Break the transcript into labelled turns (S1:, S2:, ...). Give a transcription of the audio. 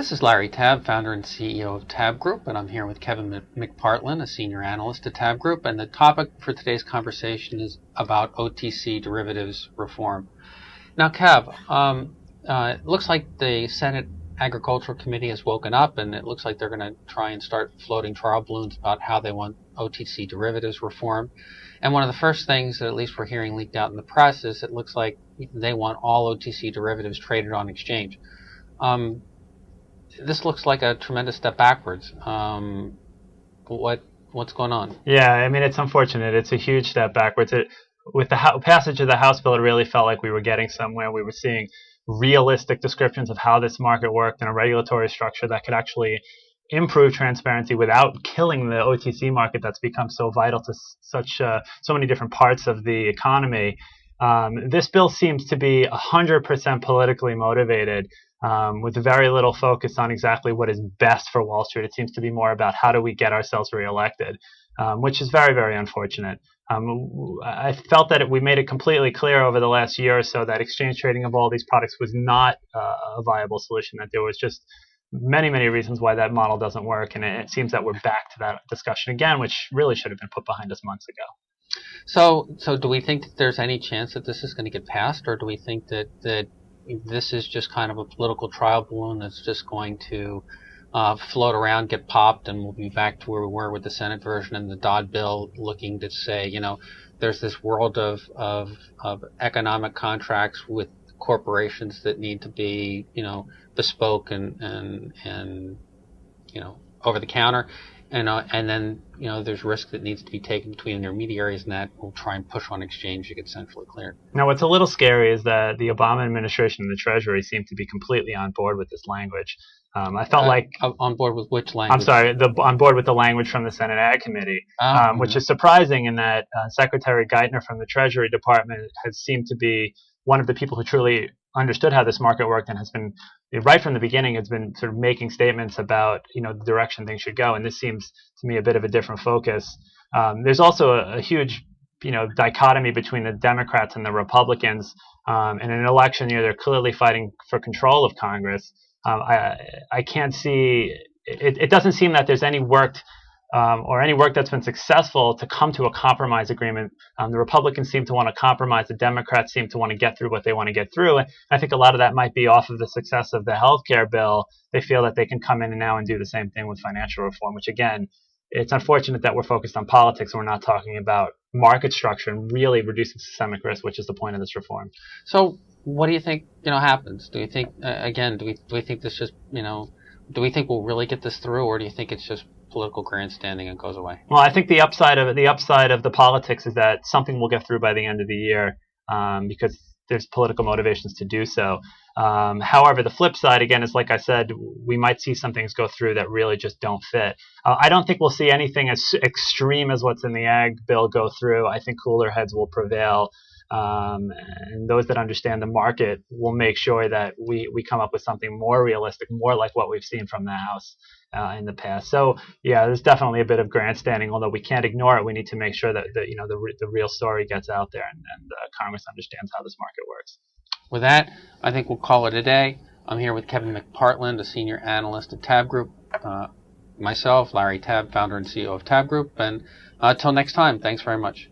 S1: This is Larry TABB, founder and CEO of TABB Group, and I'm here with Kevin McPartland, a senior analyst at TABB Group, and the topic for today's conversation is about OTC derivatives reform. Now, Kev, it looks like the Senate Agricultural Committee has woken up, and it looks like they're going to try and start floating trial balloons about how they want OTC derivatives reform. And one of the first things that at least we're hearing leaked out in the press is it looks like they want all OTC derivatives traded on exchange. This looks like a tremendous step backwards. What's going on?
S2: Yeah, I mean, it's unfortunate. It's a huge step backwards. With the passage of the House bill, it really felt like we were getting somewhere. We were seeing realistic descriptions of how this market worked and a regulatory structure that could actually improve transparency without killing the OTC market that's become so vital to so many different parts of the economy. This bill seems to be 100% politically motivated, with very little focus on exactly what is best for Wall Street. It seems to be more about how do we get ourselves reelected, which is very, very unfortunate. I felt that we made it completely clear over the last year or so that exchange trading of all these products was not a viable solution, that there was just many, many reasons why that model doesn't work, and it seems that we're back to that discussion again, which really should have been put behind us months ago.
S1: So do we think that there's any chance that this is going to get passed, or do we think that this is just kind of a political trial balloon that's just going to float around, get popped, and we'll be back to where we were with the Senate version and the Dodd bill, looking to say, there's this world of economic contracts with corporations that need to be, bespoke and over the counter, and then there's risk that needs to be taken between intermediaries, and that will try and push on exchange to get centrally cleared.
S2: Now, what's a little scary is that the Obama administration and the Treasury seem to be completely on board with this language. I felt like
S1: on board with which language?
S2: I'm sorry, on board with the language from the Senate Ag Committee, which is surprising in that Secretary Geithner from the Treasury Department has seemed to be one of the people who truly understood how this market worked and has been, right from the beginning, has been sort of making statements about the direction things should go. And this seems to me a bit of a different focus. There's also a huge dichotomy between the Democrats and the Republicans. In an election year, they're clearly fighting for control of Congress. I can't see it doesn't seem that there's any work or any work that's been successful to come to a compromise agreement. The Republicans seem to want to compromise. The Democrats seem to want to get through what they want to get through. And I think a lot of that might be off of the success of the healthcare bill. They feel that they can come in now and do the same thing with financial reform, which, again, it's unfortunate that we're focused on politics and we're not talking about market structure and really reducing systemic risk, which is the point of this reform.
S1: So what do you think happens? Do you think do we think this just do we think we'll really get this through, or do you think it's just political grandstanding and goes away?
S2: Well, I think the upside of the politics is that something will get through by the end of the year, because there's political motivations to do so. However, the flip side, again, is, like I said, we might see some things go through that really just don't fit. I don't think we'll see anything as extreme as what's in the ag bill go through. I think cooler heads will prevail. And those that understand the market will make sure that we come up with something more realistic, more like what we've seen from the House in the past. So, yeah, there's definitely a bit of grandstanding, although we can't ignore it. We need to make sure that the real story gets out there and Congress understands how this market works.
S1: With that, I think we'll call it a day. I'm here with Kevin McPartland, a senior analyst at TABB Group. Myself, Larry TABB, founder and CEO of TABB Group. And until next time, thanks very much.